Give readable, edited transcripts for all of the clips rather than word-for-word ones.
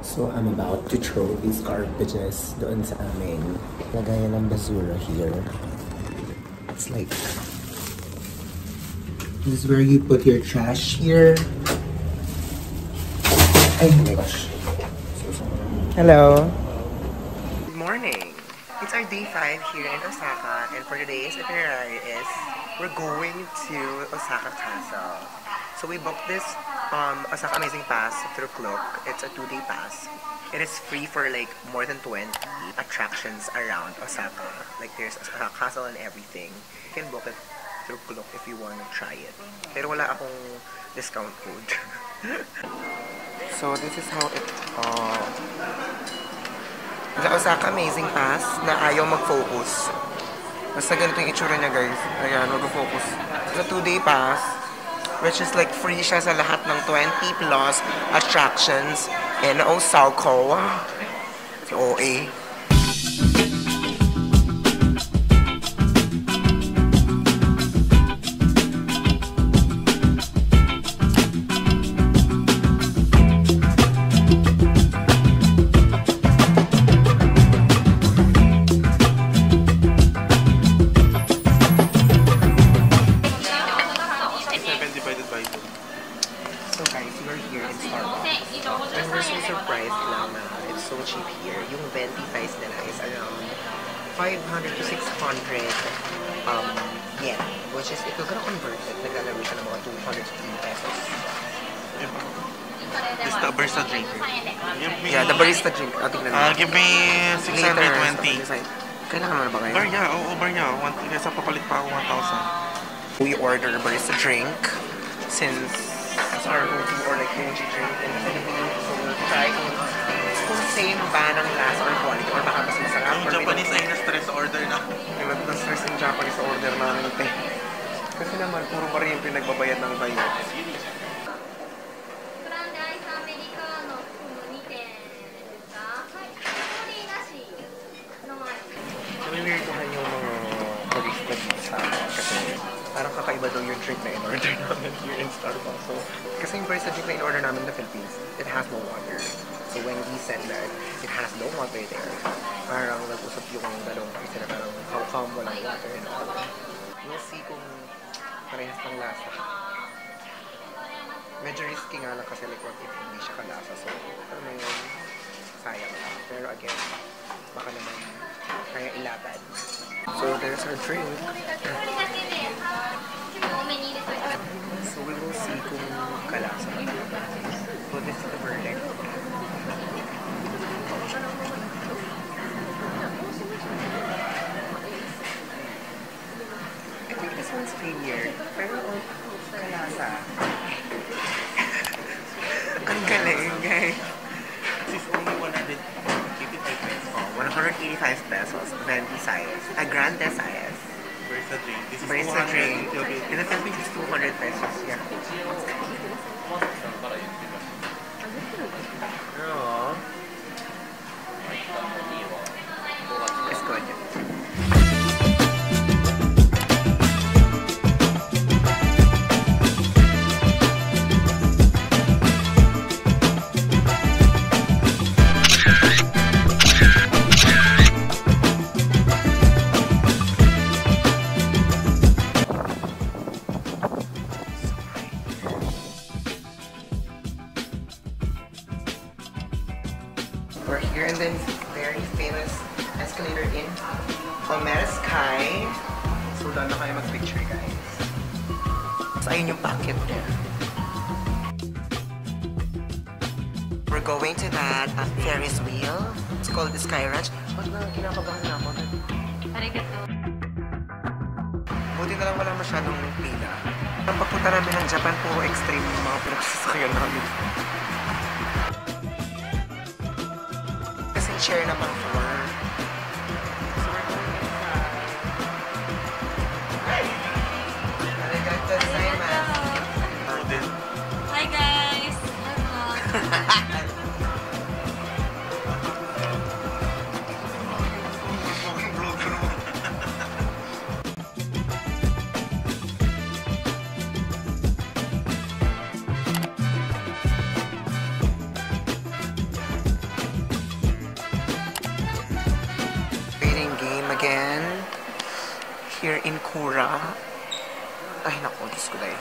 So I'm about to throw these garbages doon sa amin. Lagayan ng basura here. It's like, this is where you put your trash here. Oh my gosh. Hello. Good morning. It's our day 5 here in Osaka, and for today's itinerary is we're going to Osaka Castle. So we booked this Osaka Amazing Pass through Klook. It's a 2-day pass. It is free for like more than 20 attractions around Osaka. Like there's Osaka Castle and everything. You can book it through Klook if you want to try it. Pero wala akong discount code. So this is how it the Osaka Amazing Pass na ayaw mag-focus. Basta ganito yung itsura niya, guys. Ayan, mag-focus. It's a 2-day pass, which is like free siya sa lahat ng 20 plus attractions in Osaka. Si OA. So guys, we're here in Starbucks. And we're so surprised lang na it's so cheap here. Yung venti price nila is around 500 to 600 yen. Which is, if you're gonna convert it, naglalaro siya ng mga 250 pesos. This the barista drink. Yeah, the barista drink. Tingnan mo. Give me 620. Kailangan mo na ba kayo? Bar niya, oo, bar niya. Kesa papalit pa ako 1,000. We order a barista drink since it's our go-to or like energy drink in the Philippines. So we'll try kung same ba ng last or quality or baka mas masarap. Yung Japanese ay na-stress sa order na. Yung na-stress yung Japanese sa order namin ito. Kasi naman, puro pa rin yung pinagbabayad ng bayad. Nawiwirtuhan yung mga barista dito sa akin kasi parang kakaiba daw yung drink na in-order namin here in Starbucks. So, kasi yung barista drink na in-order namin in the Philippines, it has no water. So when he said that it has no water there, parang nag-usap yung dalawang barista na parang how come walang water and all. We'll see kung parehas ng lasa. Medyo risky nga lang kasi like what if hindi siya kalasa. So, alam mo yun, sayang lang. Pero again, baka naman kaya ilaban. So there's our drink. So we will see kung kalasa. So this is the verdict. I think this one's failure. Pero kalasa. Ang galing, guys. This is only 185 pesos. 185 pesos, 20 size. A grande size. Barista drink. This is Barista 200. drink. In the Philippines, it's 200 pesos. Yeah. Oh. It's good. We're here and then very famous escalator in Omera Sky. So doon na kayo mag-picture, guys. So ayun yung packet niya. We're going to that Ferris wheel. It's called the Sky Ranch. Ba't na kinakabahan na ako? Buti na lang wala masyadong pila. Ang pagpunta namin ng Japan, puro extreme yung mga pinagsasakyan namin. Kasi share naman for. So we're going inside. Arigato gozaimasu. Hi guys! again here in Kura. Ay, naku, Diyos ko dahil.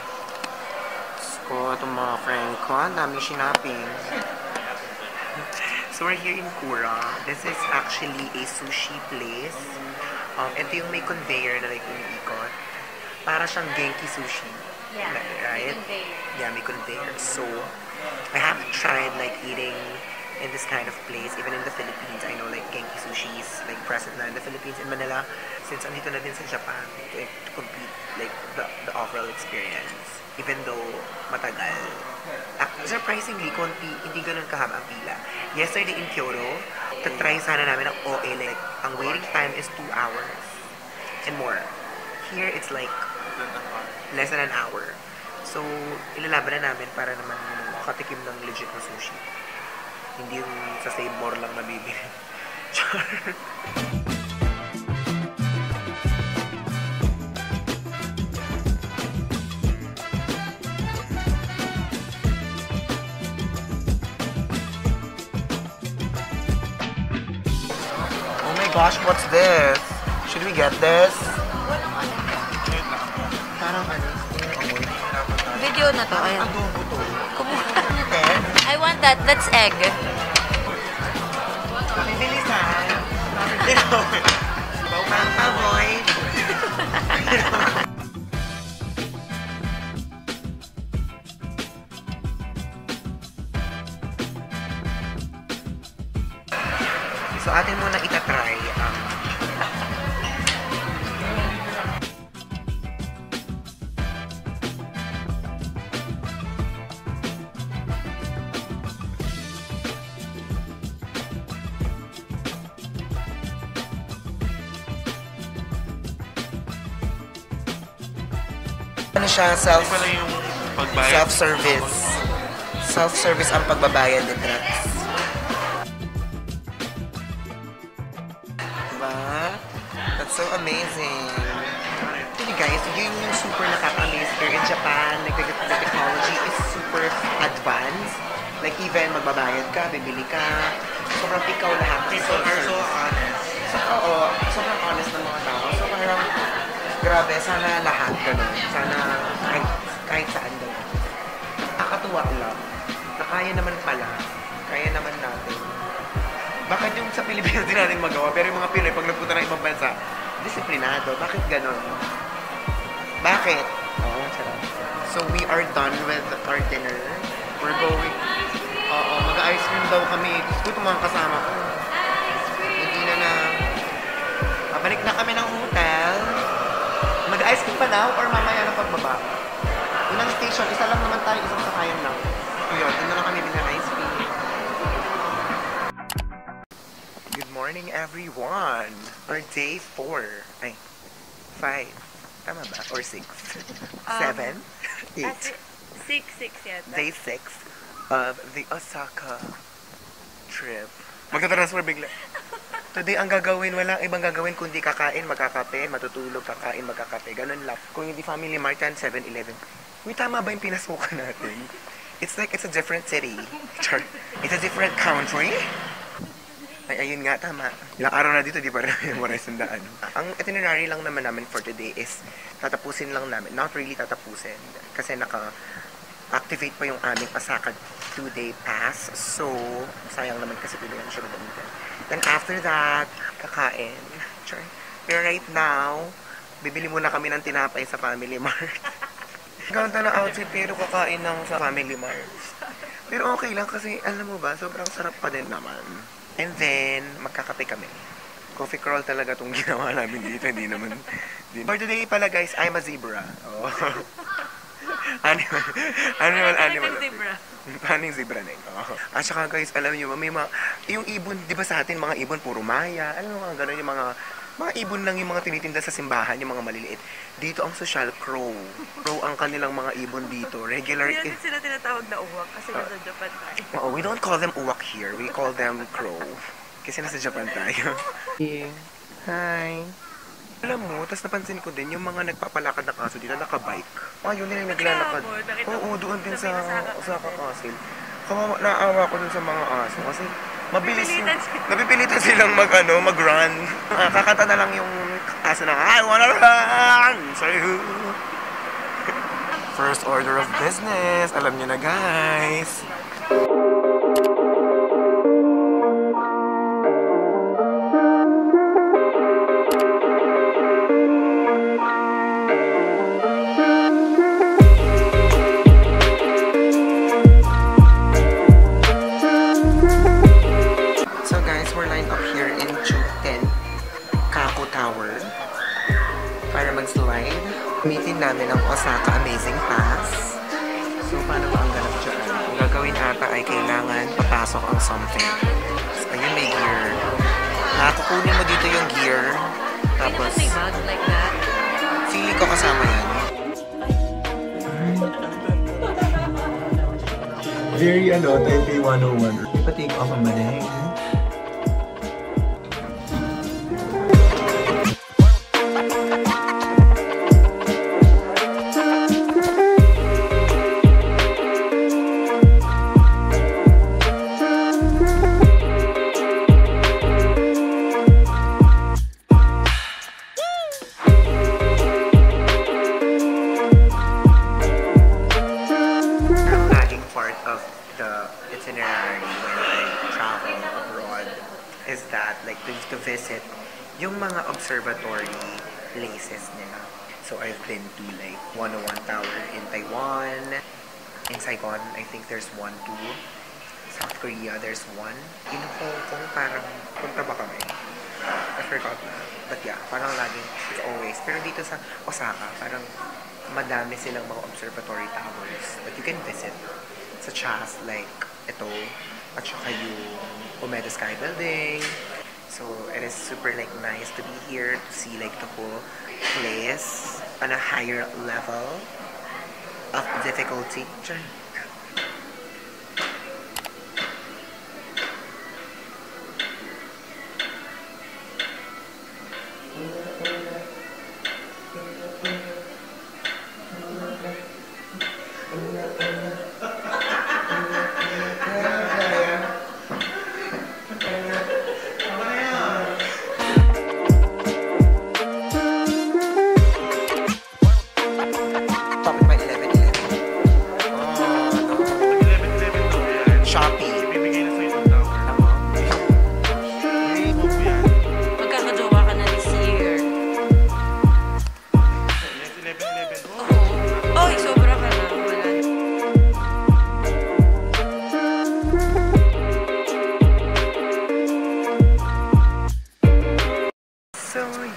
Diyos ko, itong mga friend ko, ang daming shinaping. So, we're here in Kura. This is actually a sushi place. Ito yung may conveyor na like umiikot. Para siyang Genki sushi. Yeah, right? conveyor. Yeah, may conveyor. So, I haven't tried like eating in this kind of place, even in the Philippines. I know like Genki sushi is like present na in the Philippines, in Manila, since andito na din sa Japan to complete like the overall experience. Even though matagal. Surprisingly, hindi ganun kahaba ang pila. Yesterday in Kyoto, try sana namin ang OA, like, ang waiting time is 2 hours and more. Here, it's like less than an hour. So, ilalaban na namin para naman makatikim ng legit na sushi. Hindi yung sa Save More lang nabibili. Char. Oh my gosh, what's this? Should we get this? Parang ano? Video na to. Ayan. Adobo to. Kumuha. Then, I want that. That's egg. bibilisan. Pang avoid. So, atin muna itatry ang ano siya, Pala yung pagbayad. self-service. Self-service ang pagbabayad ni Trax. Diba? That's so amazing. Actually guys, yun yung super nakaka-amaze here in Japan. Like, the technology is super advanced. Like, even magbabayad ka, bibili ka. Sobrang ikaw lahat. People are so honest. So, oo, sobrang honest ng mga tao. So, parang, grabe, sana lahat ganun. Sana kahit saan ganun. Nakakatuwa lang. Na kaya naman pala. Kaya naman natin. Bakit yung sa Pilipinas din natin magawa, pero yung mga Pinoy, pag nagpunta ng ibang bansa, disiplinado. Bakit ganun? Bakit? Oo, sarap. So, we are done with our dinner. We're going... Oo, mag-ice cream daw kami. Gusto ko mga kasama ko. Hindi na. Babalik na kami ng hotel. Mag-ice cream pa daw or mamaya na pagbaba? Yun ang station. Isa lang naman tayo. Isang sakayan lang. So yun, doon na lang kami ng ice cream. Good morning everyone! Or day 4. Ay, 5. Tama ba? Or 6? 7? 8? 6 yata. Day 6 of the Osaka trip. Magta-transfer bigla. Today, ang gagawin, walang ibang gagawin kundi kakain, magkakape, matutulog, kakain, magkakape. Ganun lang. Kung hindi Family Mart yan, 7-Eleven. Uy, tama ba yung pinasukan natin? It's like, it's a different city. Char. It's a different country. Ay, ayun nga, tama. Ilang araw na dito, di ba rin memorize ang daan. Ang itinerary lang naman namin for today is tatapusin lang namin. Not really tatapusin. Kasi activate pa yung aming Osaka 2-day pass. So, sayang naman kasi pilihan siya gamitin. Then after that, kakain. Sure. Pero right now, bibili muna kami ng tinapay sa Family Mart. Ganda na outfit pero kakain ng sa Family Mart. Pero okay lang kasi alam mo ba, sobrang sarap pa din naman. And then, magkakape kami. Coffee crawl talaga itong ginawa namin dito. Hindi naman. For today pala guys, I'm a zebra. Oh. Animal. Zebra. Paano yung zebra na ito? At saka guys, alam niyo, may mga, yung ibon, di ba sa atin, mga ibon, puro maya, alam mo mga gano'n, yung mga ibon lang yung mga tinitinda sa simbahan, yung mga maliliit. Dito ang social, crow. Crow ang kanilang mga ibon dito. Regular. Hindi natin sila tinatawag na uwak kasi nasa Japan tayo. Oh, we don't call them uwak here. We call them crow. Kasi nasa Japan tayo. Hi. Alam mo, tapos napansin ko din, yung mga nagpapalakad na kaso dito, nakabike. Yun din yung naglalakad. Oo, doon din sa Osaka Castle. Naawa ko dun sa mga aso. Kasi Mabilis yung, Napipilitan sila. napipilitan silang mag-run. Kakanta na lang yung asa na, I wanna run for you. First order of business. Alam niyo na, guys. So guys, we're lined up here in Chuten Kako Tower para mag-slide. Gamitin namin ang Osaka Amazing Pass. So, paano ba ang ganap dyan? Ang gagawin ata ay kailangan papasok ang something. So, ayun, may gear. Kukunin mo dito yung gear. Tapos, May bag like that. feeling ko kasama yan. Very Taipei 101. Pa-take off ang balik. Is that like to visit yung mga observatory places nila. So I've been to like 101 Tower in Taiwan. In Saigon, I think there's one too. South Korea, there's one. In Hong Kong, parang punta ba kami? I forgot na. But yeah, parang laging, it's always. Pero dito sa Osaka, parang madami silang mga observatory towers that you can visit. Such as like ito, at saka yung Umeda Sky Building. So it is super like nice to be here to see like the whole place on a higher level of difficulty.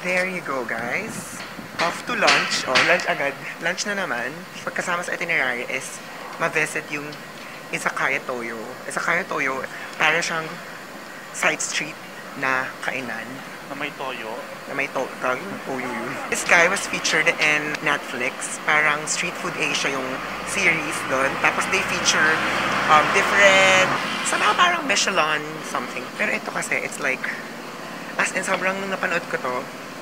There you go, guys. Off to lunch. Oh, lunch agad. Lunch na naman. Pagkasama sa itinerary is ma-visit yung Izakaya Toyo. Izakaya Toyo, para siyang side street na kainan. Na may toyo. Na may toyo yun. This guy was featured in Netflix. Parang Street Food Asia yung series doon. Tapos they feature different, somehow parang Michelin something. Pero ito kasi, it's like, as in, sobrang napanood ko to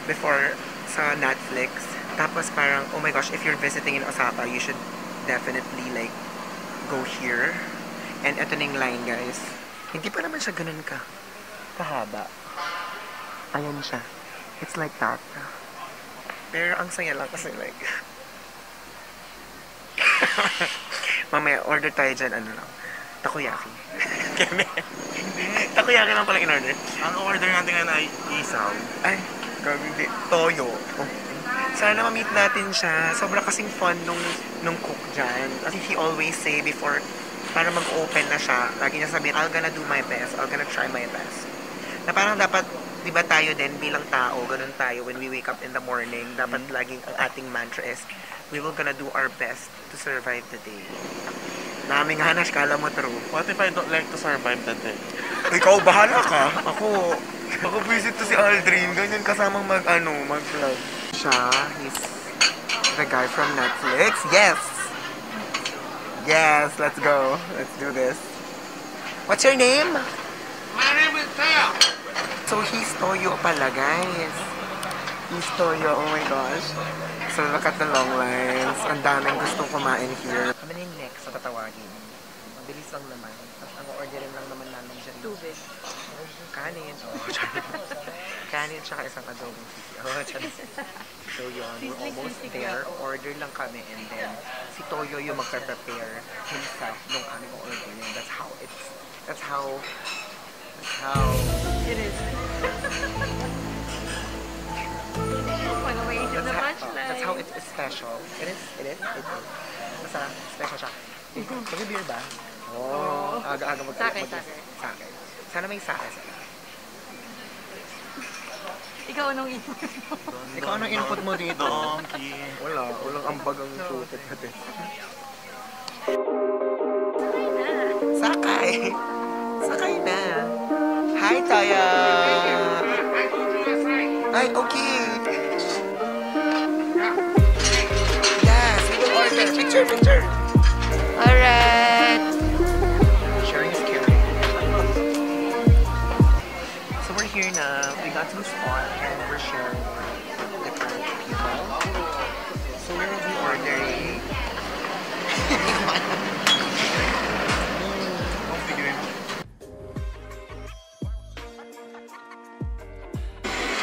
before sa Netflix. Tapos parang, oh my gosh, if you're visiting in Osaka, you should definitely like go here. And ito na yung line, guys. Hindi pa naman siya ganun kahaba. Ayan siya. It's like that. Pero ang saya lang kasi like mamaya order tayo dyan, ano lang, takoyaki. Takoyaki lang pala in-order. Ang order natin ngayon ay isaw. Ay, gagawin toyo. Oh. Sana ma-meet natin siya. Sobra kasing fun nung cook dyan. As he always say before, para mag-open na siya, lagi niya sabihin, I'm gonna do my best. I'm gonna try my best. Na parang dapat, di ba tayo din bilang tao, ganun tayo when we wake up in the morning, dapat laging ang ating mantra is, we will gonna do our best to survive the day. Naming hanas, kala mo true. What if I don't like to survive the day? Ikaw, bahala ka. Ako visit to si Aldrin. Ganyan kasamang mag-vlog. Siya, he's the guy from Netflix. Yes! Yes, let's go. Let's do this. What's your name? My name is Teo. So, he's Toyo pala, guys. He's Toyo, oh my gosh. So, look at the long lines. Ang daming gustong kumain here. Kami na yung next sa tatawagin. bilis lang naman. Tapos ang orderin lang naman namin dyan. Tubig. Kanin. Kanin tsaka isang adobong sisi. So yun, we're almost there. Order lang kami and then si Toyo yung magpa-prepare himself nung aming order. That's how It is. that's how it's special. It is. Basta special siya. Mag-beer ba? Oh, aga-aga Sake. Sake. Sana may sake sila. Ikaw anong input mo? Ikaw anong input mo dito? Donkey. Walang ambag ang sutit natin. Sakay na. Hi, Taya! Ay, okay. Yes, we will order. Picture. Alright. Sharing is caring. So we're here na. We got to the spot and we're sharing with different people. So we will be ordering.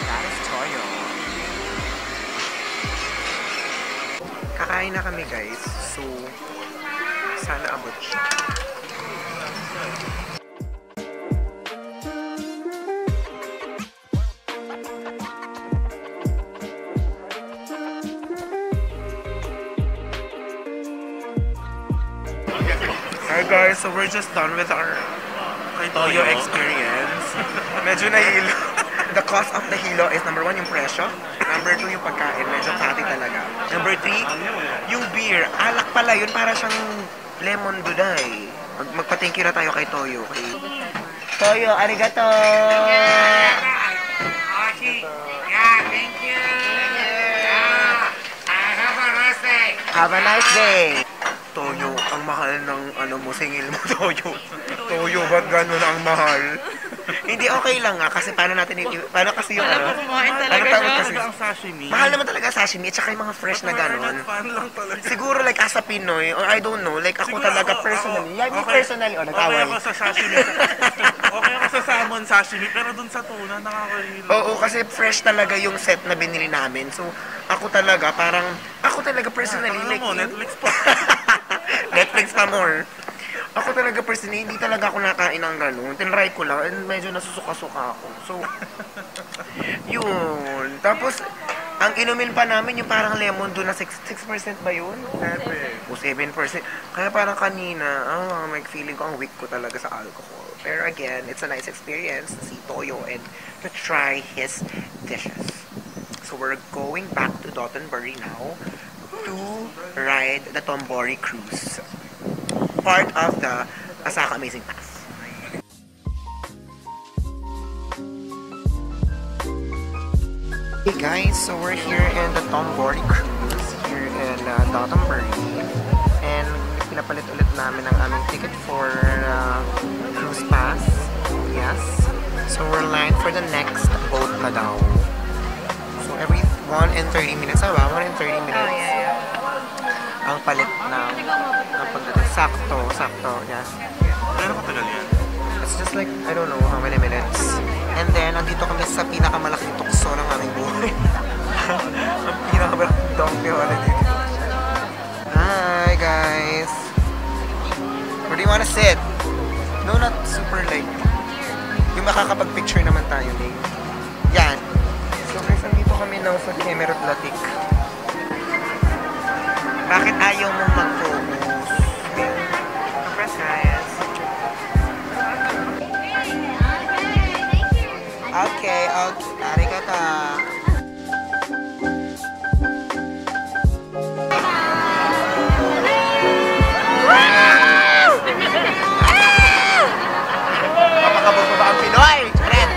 That is Toyo. Kakain na kami guys. So sana abot siya. Hi guys, so we're just done with our Toyo experience. Medyo nahilo. The cost of the hilo is number 1 yung presyo, number 2 yung pagkain, medyo fatty talaga. Number 3, yung beer. Alak pala yun, para siyang lemon duday. Magpa-thank you na tayo kay Toyo. Toyo, arigato! Thank you. Have a nice day! Toyo, ang mahal ng singil mo, Toyo. Toyo, ba't gano'n ang mahal? Hindi, okay lang nga, kasi paano kasi yung Kumain talaga tawag siya. kasi? Ang sashimi. Mahal naman talaga sashimi, at saka yung mga fresh na gano'n. Fan lang talaga. Siguro like as a Pinoy, or I don't know, like ako Siguro talaga ako, personally. oo. Yeah, me Okay. personally, Okay nagkaway. ako sa sashimi. Okay ako sa salmon sashimi, pero dun sa tuna, nakakahilo. Oo, kasi fresh talaga yung set na binili namin. So, ako talaga personally, Ano like, mo, Netflix pa. Netflix pa more. Ako talaga personally, hindi talaga ako nakain ng gano'n. Tinry ko lang, and medyo nasusuka-suka ako. So, yun. Tapos, ang inumin pa namin yung parang lemon doon na 6% ba yun? 7. O 7%. Kaya parang kanina, may feeling ko ang weak ko talaga sa alcohol. Pero again, it's a nice experience to see Toyo and to try his dishes. So we're going back to Dotonbury now to ride the Tombori cruise. Part of the Asaka Amazing Pass. Hey guys, so we're here in the Tombori cruise here in Dotonbury. And pinapalit ulit namin ang aming ticket for cruise pass. Yes. So we're lined for the next boat na daw. So every 1 and 30 minutes, 1 and 30 minutes. Oh, yeah. Ang palit ng pagdating. Sakto, yeah. Gano'n katagal yan? It's just like, I don't know how many minutes. And then, andito kami sa pinakamalaking tukso ng aming buhay. Ang pinakamalaking donkey holiday. Hi, guys! Where do you wanna sit? No, not super like... Yung makakapag-picture naman tayo, Dave. Yan. So, guys, andito kami now sa Kemerut Latik. Bakit ayaw mong mag-focus? Compress, guys. Okay. Arigato. Mapakabog ba ang Pinoy? Charet!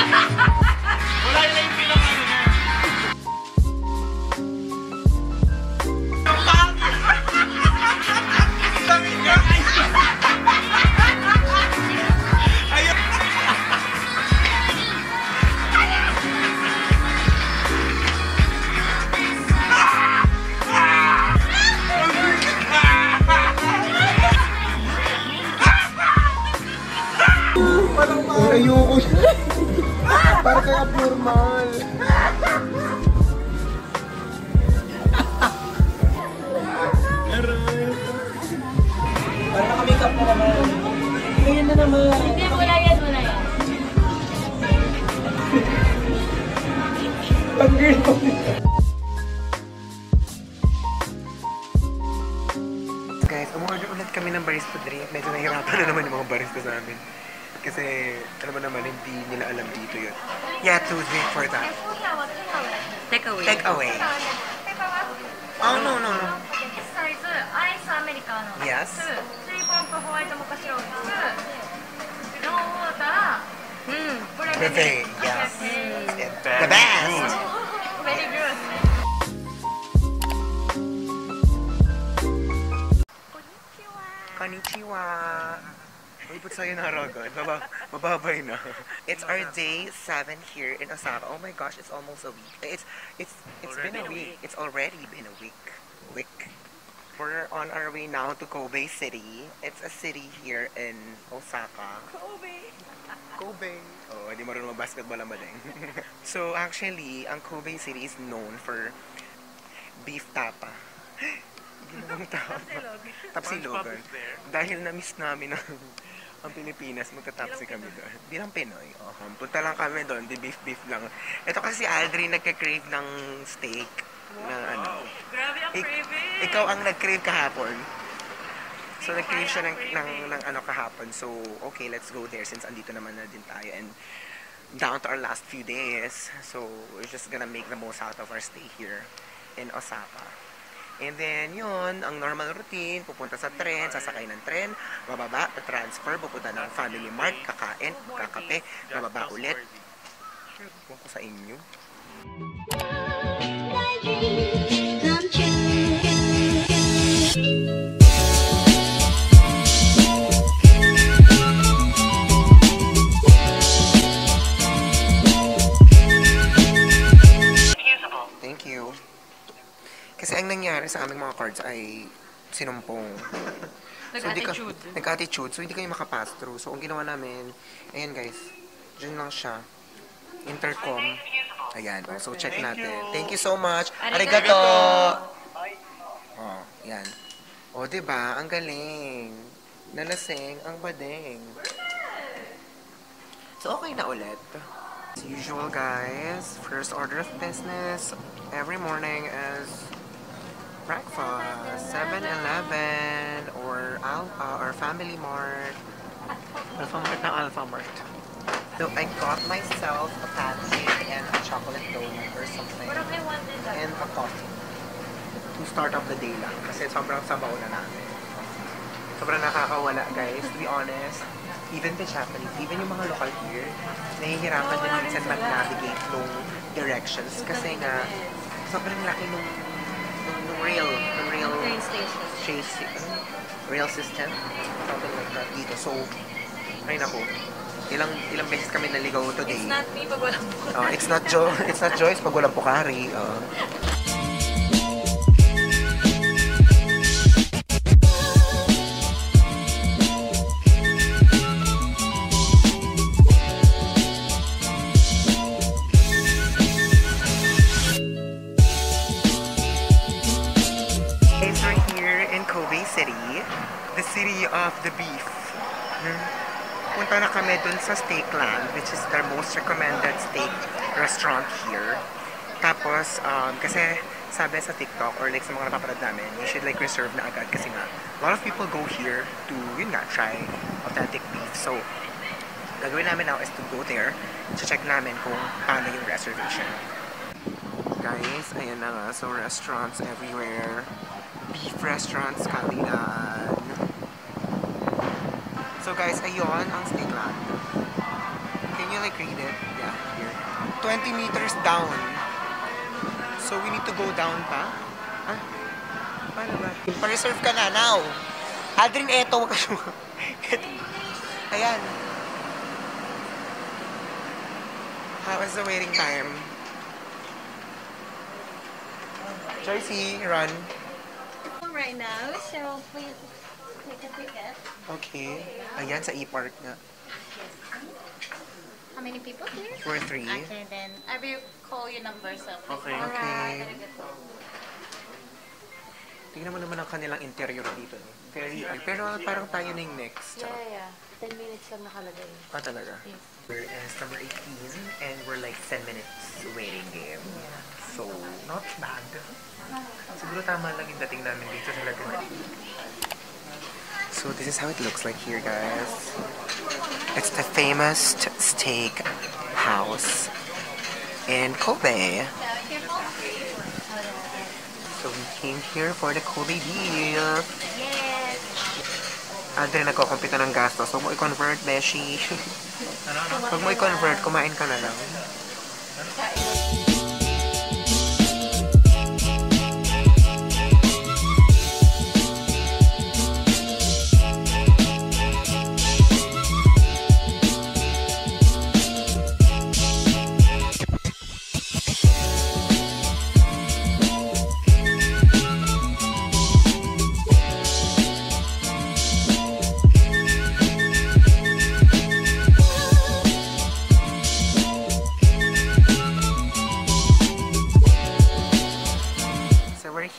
Wala yun yung pinaka ano niya. Ang pangit! Hindi, wala yan, wala yan. Guys, umorder ulit kami ng barista drink. Medyo nahihirapan na naman yung mga barista sa amin. Kasi, ano ba naman, hindi nila alam dito yun. Yeah, to drink for that. Take away. Take away. Oh, no, no, no. サイズアイスアメリカノ Yes. スリーポンプホワイトモカシロップノンウォーターブレベ Buffet, yes. The best! Very good. Konnichiwa! Uy, ba't sa'yo naragan? Mababay na. It's our day 7 here in Osaka. Oh my gosh, it's almost a week. It's been a week. It's already been a week. We're on our way now to Kobe City. It's a city here in Osaka. Kobe. Oh, hindi marunong mag-basketball ang bading. So actually, ang Kobe City is known for beef tapa. Ginawang tapa. Tapsilogan. Dahil na-miss namin ang Pilipinas, magka-tapsi kami doon. Bilang Pinoy. Punta lang kami doon, di beef lang. Ito kasi si Aldrin nagka-crave ng steak. Na ano. Grabe ang craving. Ikaw ang nag-crave kahapon. So nag-crave siya ng ano kahapon. So okay, let's go there since andito naman na din tayo and down to our last few days. So we're just gonna make the most out of our stay here in Osaka. And then yun, ang normal routine, pupunta sa tren, sasakay ng tren, bababa, transfer, pupunta ng Family Mart, kakain, kakape, bababa ulit. Huwag ko sa inyo. Thank you. Kasi ang nangyari sa aming mga cards ay sinumpong. Nag-attitude. Nag-attitude. So, hindi kayo makapass through. So, ang ginawa namin, ayan guys, dyan lang siya. Intercom. Ayan. Oh, so, check natin. Thank you so much. Arigato! Oh, yan. O, diba? Ang galing. Nalasing ang bading. So, okay na ulit. As usual, guys, first order of business every morning is breakfast. 7-Eleven or Alpha or Family Mart. Alpha Mart na Alpha Mart. So, I got myself a pancake and a chocolate donut or something. And a coffee. To start off the day lang. Kasi sobrang sabaw na namin. Sobrang nakakawala, guys. To be honest, even the Japanese, even yung mga local here, nahihirapan din minsan mag-navigate nung directions. Kasi nga, sobrang laki nung rail Train station. Rail system. Something like that dito. So, ay naku. Ilang beses kami naligaw today. It's not me pag walang buka. It's not Joyce pag walang pukari. We're here in Kobe City, the city of the beef. Punta na kami dun sa Steakland, which is their most recommended steak restaurant here. Tapos, kasi sabi sa TikTok or like sa mga napapanood namin, you should like reserve na agad kasi nga, a lot of people go here to, yun nga, try authentic beef. So, gagawin namin now is to go there, check namin kung paano yung reservation. Guys, ayan na nga. So, restaurants everywhere. Beef restaurants, kabilaan. So guys, ayun ang Steakland. Can you like read it? Yeah, here. 20 meters down. So we need to go down pa? Ah? Paano ba? Pa-reserve ka na now. Aldrin, eto. Wag ka siya. Ayan. How is the waiting time? Joycey, run. Right now, so please take a ticket. Okay. Ayan, sa e-park nga. How many people here? For 3. Okay, then I will call your number, so please. Okay. Okay. Tingnan mo naman ang kanilang interior dito. No? Very, pero parang tayo na yung next. Yeah. 10 minutes lang nakalagay. Ah, talaga? Yes. We're in number 18 and we're like 10 minutes waiting game. So, not bad. Siguro tama lang yung dating namin dito talaga. So, this is how it looks like here, guys. It's the famous steak house in Kobe. So, we came here for the Kobe beef. Yes! Andre, nagko-compute ng gastos. Huwag mo i-convert, Beshi. Huwag mo i-convert, kumain ka na lang.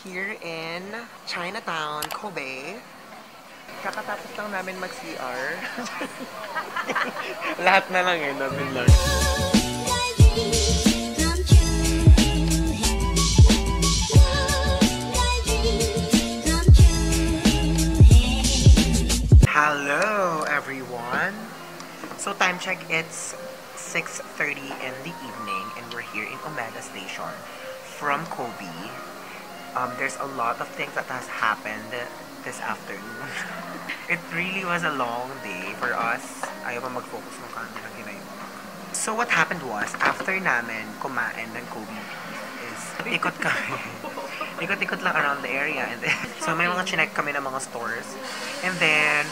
Here in Chinatown, Kobe. Kakatapos lang namin mag-CR. Lahat na lang eh, namin lang. Hello everyone! So time check, it's 6:30 in the evening and we're here in Omega Station from Kobe. There's a lot of things that has happened this afternoon. It really was a long day for us. Ayaw pa mag-focus ng camera ngayon. So what happened was, after namin kumain ng Kobe is ikot kami. Ikot-ikot lang around the area. And then, so may mga chinek kami ng mga stores. And then,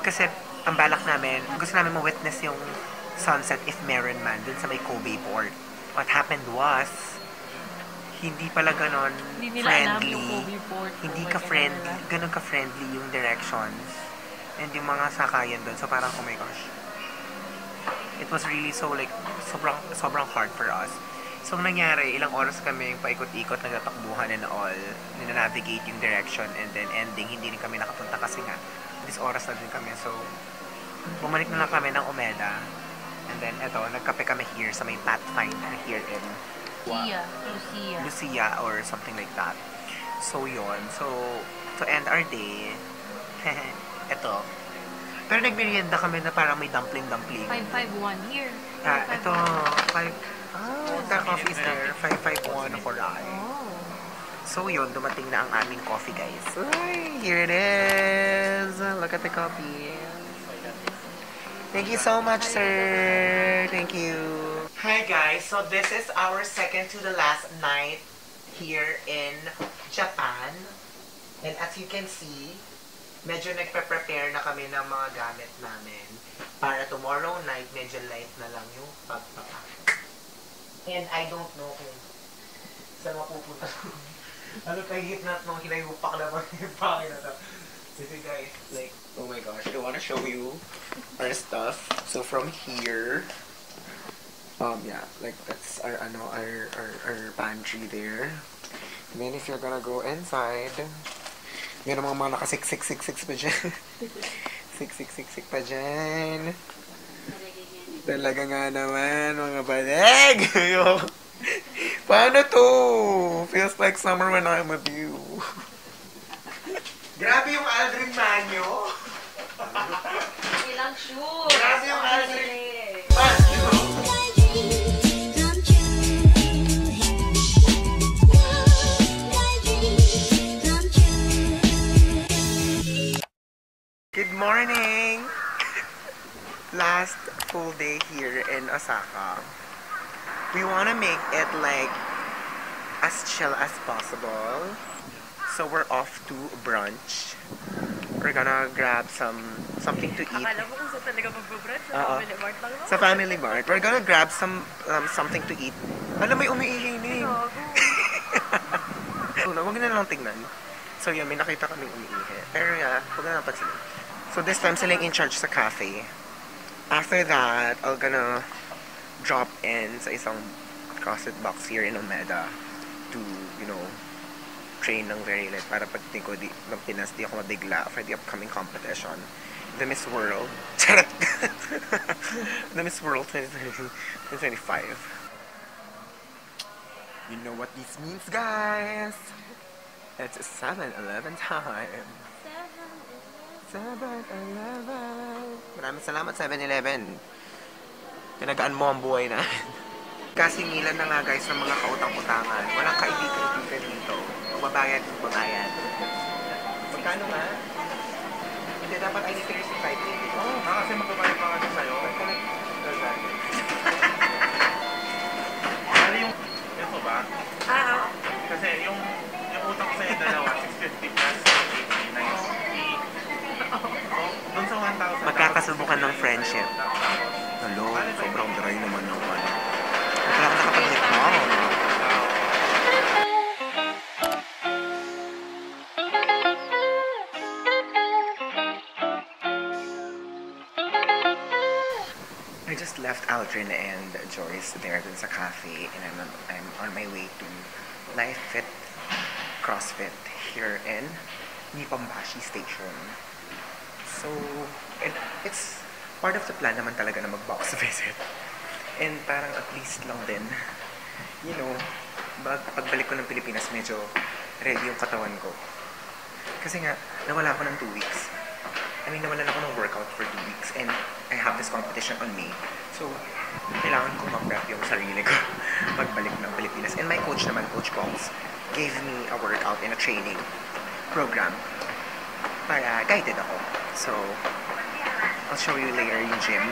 kasi ang balak namin, gusto namin ma-witness yung sunset if meron man dun sa may Kobe port. What happened was, hindi pala ganon friendly. Hindi ka friendly, ganon ka friendly yung directions and yung mga sakayan doon. So parang, oh my gosh. It was really so like, sobrang hard for us. So nangyari, ilang oras kami paikot-ikot, nagtatakbuhan and all, nina-navigate yung direction and then ending, hindi rin kami nakapunta kasi nga, this oras na din kami. So, bumalik na lang kami ng Omeda. And then, eto, nagkape kami here sa may Pathfinder here in Lucia or something like that. So yun. So to end our day, eto. Pero nagmerienda kami na parang may dumpling. 551 here. Ito, 5. Oh, the coffee is there. 551 for I. Oh. So yun, dumating na ang aming coffee, guys. Ay, here it is. Look at the coffee. Thank you so much, sir. Thank you. Hi guys, so this is our second to the last night here in Japan. And as you can see, medyo nagpe-prepare na kami ng mga gamit namin para tomorrow night medyo light na lang yung pagpapak. And I don't know kung saan mapupunta. Ano kahit na nung hinayupak na mag-ipakin na to. Kasi guys, like, oh my gosh, I wanna show you our stuff. So from here, yeah, like that's our pantry there. And then if you're gonna go inside, meron mga nakasiksik pa dyan. Siksik pa dyan. Talaga nga naman, mga baleg! Paano to? Feels like summer when I'm with you. Grabe yung Aldrin Manyo! Ilang shoes! Grabe yung Aldrin Manyo! Good morning! Last full day here in Osaka. We wanna make it like as chill as possible. So we're off to brunch. We're gonna grab something to eat. Akala mo kung saan talaga mag-brunch? Sa Family Mart lang naman. Sa Family Mart. We're gonna grab something to eat. Alam, may umiihi na yun. So, wag na lang tingnan. So yun, may nakita kaming umiihi. Pero yeah, wag na lang pansinin. So this time, sila in charge sa cafe. After that, I'm gonna drop in sa isang closet box here in Omeda to, you know, train ng very late para pagdating ko ng Pinas, di ako mabigla for the upcoming competition. The Miss World. Charot! The Miss World 2025. You know what this means, guys? It's 7-Eleven time. 7-Eleven. Maraming salamat, 7-Eleven. Pinagaan mo ang buhay na. Kasingilan na nga, guys, ng mga kautang-utangan. Walang kaibigan dito. Babayad. Magkano nga? Hindi, dapat ay 35. Oo, kasi magbabayad pa nga sa'yo. Ano yung... Ito ba? Kasi yung utang sa'yo dalawa, 650 plus 90. So, dun sa 1,000. Magkakasubukan ng friendship. Hello, sobrang dry naman ng ano. Wala ka nakapag-lip mo. I just left Aldrin and Joyce there dun sa cafe, and I'm on my way to Life Fit CrossFit here in Nipambashi Station. So, it's part of the plan naman talaga na mag-box visit. And parang at least lang din, you know, pagbalik ko ng Pilipinas, medyo ready yung katawan ko. Kasi nga, nawala ako ng 2 weeks. Nawalan ako ng workout for 2 weeks, and I have this competition on May. So, kailangan ko mag-prep yung sarili ko pagbalik ng Pilipinas. And my coach naman, Coach Bongs, gave me a workout and a training program para guided ako. So, I'll show you later yung gym.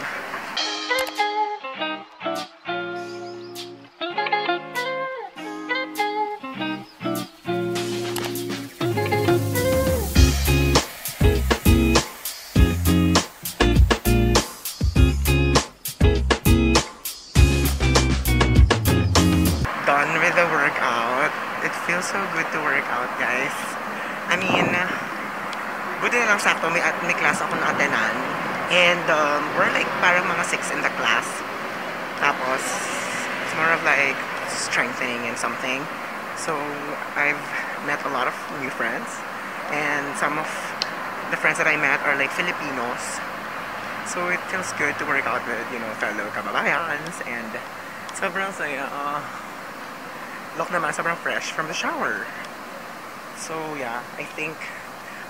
Done with the workout. It feels so good to work out, guys. Buti na lang sakto, may class ako na atenan. And we're like parang mga 6 in the class. Tapos, it's more of like strengthening and something. So, I've met a lot of new friends. And some of the friends that I met are like Filipinos. So, it feels good to work out with, fellow kababayans. And sobrang saya. Look naman, sobrang fresh from the shower. So, yeah, I think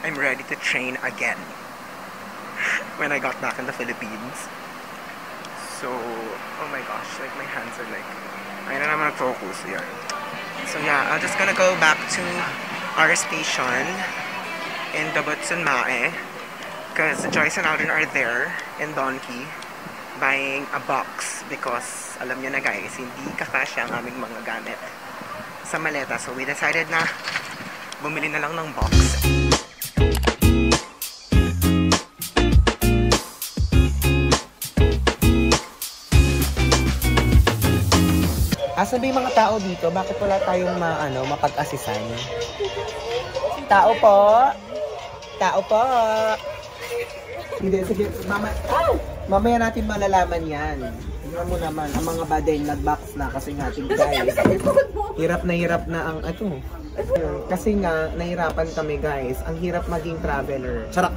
I'm ready to train again when I got back in the Philippines. So, oh my gosh, like my hands are like, I don't know how to focus here. So yeah, I'm just gonna go back to our station in Dabutsun Mae because Joyce and Aldrin are there in Donkey buying a box because alam niyo na guys, hindi kakasya ang aming mga gamit sa maleta. So we decided na bumili na lang ng box. Asan ba yung mga tao dito? Bakit wala tayong mapag-asisan? Tao po! Tao po! Hindi, sige. Mamaya natin malalaman yan. Tingnan mo naman, ang mga baday nag-box na kasi nga, guys. Hirap na ang kasi nga, nahirapan kami guys. Ang hirap maging traveler. Charot!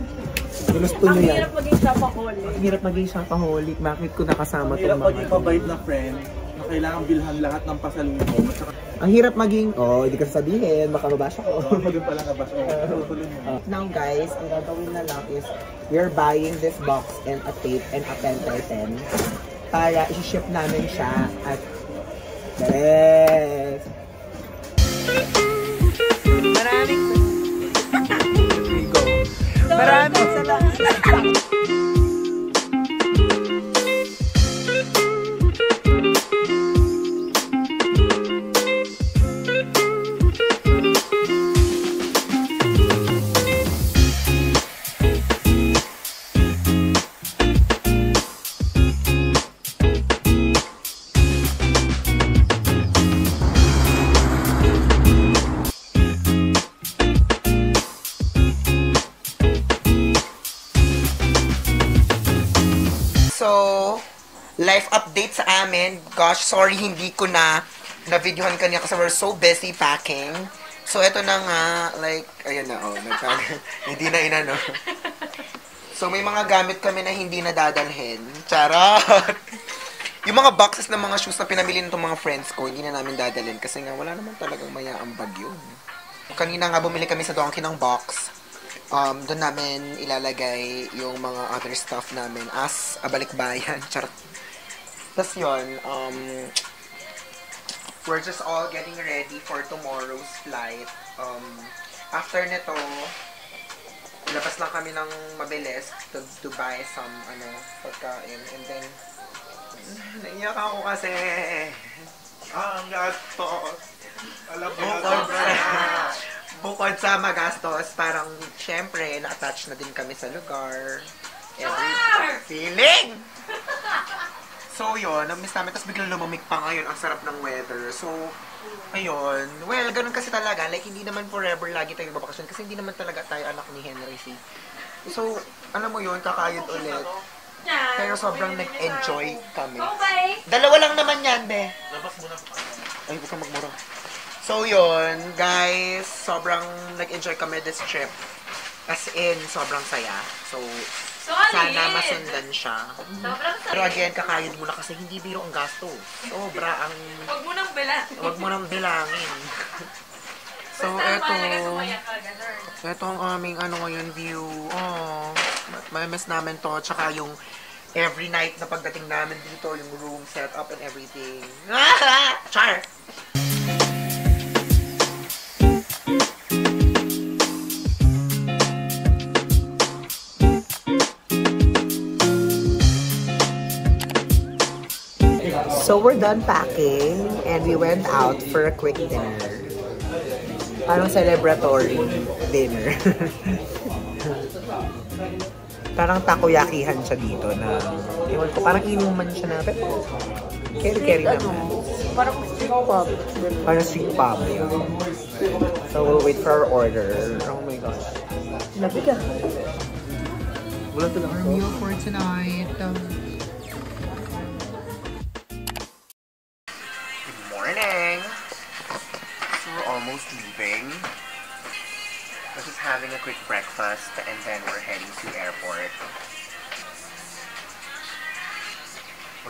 Ginusto nyo yan. Ang hirap maging shopaholic. Ang hirap maging shopaholic. Bakit ko nakasama itong mga? Ang hirap maging pabait na friend na kailangan bilhan lahat ng pasalubong. Ang hirap maging, hindi ka sasabihin, baka mabasa ko. Doon pala nabasa. Now guys, ang gagawin na lang is, we're buying this box and a tape and a pen pen para i-ship namin siya at yes! Maraming salamat! So, life update sa amin. Gosh, sorry hindi ko na videohan kanina kasi we're so busy packing. So, eto na nga, like, ayan na, oh, hindi na inano. So, may mga gamit kami na hindi na dadalhin. Charot! Yung mga boxes ng mga shoes na pinamili nitong mga friends ko, hindi na namin dadalhin kasi nga wala naman talagang mayaambag yun. Kanina nga bumili kami sa Donkey ng box. Doon namin ilalagay yung mga other stuff namin as abalikbayan. Charot. Tapos yun, we're just all getting ready for tomorrow's flight. After nito, labas lang kami ng mabilis to buy some pagkain. And then, naiyak ako kasi. Ang gastos. Alam mo Bukod sa magastos, parang, syempre, na-attach na din kami sa lugar. Every feeling! So, yun, na-miss namin. Tapos biglang lumamig pa ngayon. Ang sarap ng weather. So, ayun. Well, ganun kasi talaga. Like, hindi naman forever lagi tayo babakasyon. Kasi hindi naman talaga tayo anak ni Henry C. So, alam mo yun, kakayod ulit. Pero sobrang nag-enjoy kami. Dalawa lang naman yan, be. Labas muna pa. Ay, huwag kang magmura. So, yun, guys. Sobrang nag-enjoy kami this trip. As in, sobrang saya. So, sana masundan siya. Pero again, kakayod mo na kasi hindi biro ang gasto. Sobra ang... Huwag mo nang bilang. Huwag mo nang bilangin. So, eto ang aming ngayon view. Oh, may miss namin to. Tsaka yung every night na pagdating namin dito, yung room set up and everything. Char! So, we're done packing and we went out for a quick dinner. Parang celebratory dinner. Parang takoyakihan siya dito na, ewan ko, parang inuman siya na, pero carry naman. Parang street pub. Parang street pub. So, we'll wait for our order. Oh my gosh. Lapit ka. Wala talaga our meal for tonight. Morning! So we're almost leaving. We're just having a quick breakfast and then we're heading to airport.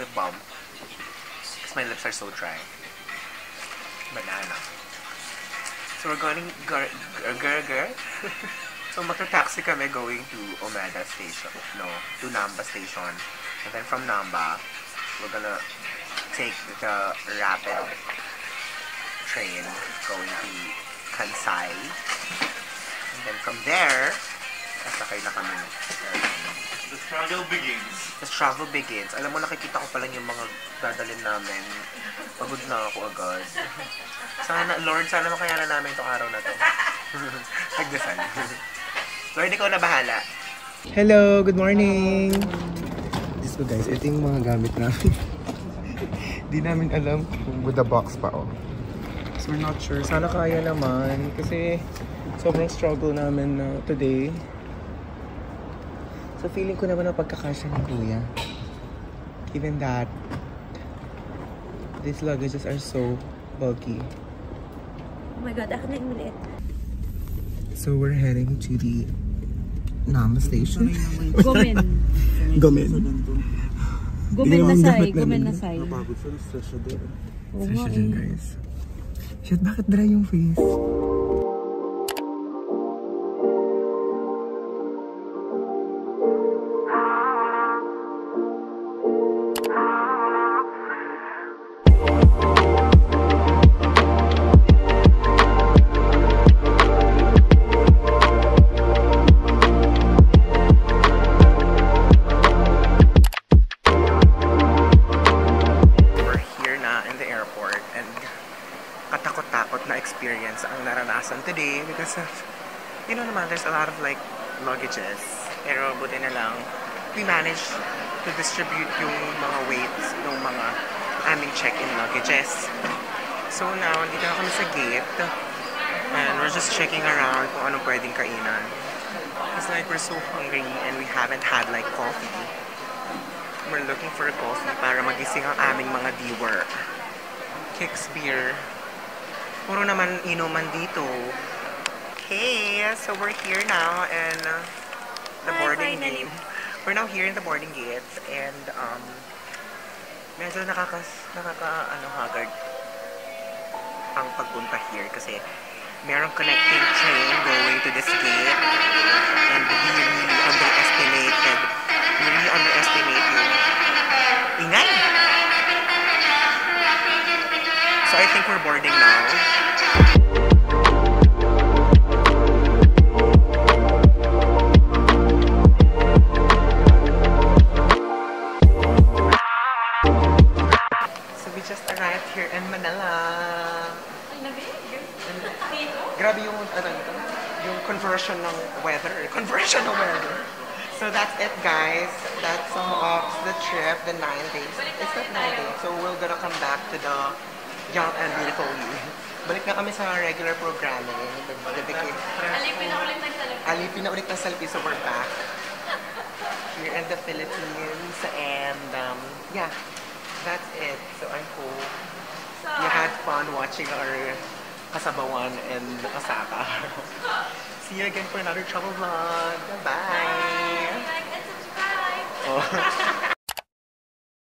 Lip balm. Because my lips are so dry. Banana. So we're going So magta-taxi kami going to Omeda Station. No, to Namba Station. And then from Namba, we're gonna take the rapid train going to Kansai. And then from there, sasakay na kami. The struggle begins. The travel begins. Alam mo, nakikita ko pa lang yung mga dadalhin namin. Pagod na ako agad. Sana, Lord, sana makayanan namin itong araw na to. Nagdasal. Lord, ikaw na bahala. Hello, good morning! So guys, ito yung mga gamit namin. Di namin alam kung with the box pa, oh. So we're not sure. Sana kaya naman. Kasi sobrang struggle namin today. So feeling ko naman na pagkakasya ni Kuya. Given that these luggages are so bulky. Oh my God, akin na yung maliit. So we're heading to the Namba Station. Gomen. Gomen. Gomen na say. Napagod siya, stress siya din. Stress siya dyan, guys. Shit, bakit dry yung face? Experience ang naranasan today because you know naman there's a lot of like luggages, pero buti na lang we managed to distribute yung mga weights ng mga aming check-in luggages. So now dito na kami sa gate and we're just checking around kung anong pwedeng kainan. It's like we're so hungry and we haven't had like coffee. We're looking for a coffee para magising ang aming mga viewer. Kicks beer. Puro naman inuman dito. Hey, so we're here now in the boarding gate. We're now here in the boarding gates and medyo haggard ang pagpunta here kasi merong connecting train going to this gate and we really underestimate yung ingay. So I think we're boarding now. Just arrived here in Manila. Grabe yung yung conversion ng weather. So that's it, guys. That's the trip, the 9 days. It's not 9 days. So we're gonna come back to the young and beautiful you. Balik na kami sa regular programming. Alipin na ulit ng Salpi. So we're back here in the Philippines and yeah. That's it. So I hope you had fun watching our Kasabawan and Osaka. See you again for another travel vlog. Bye! Like and subscribe! Oh.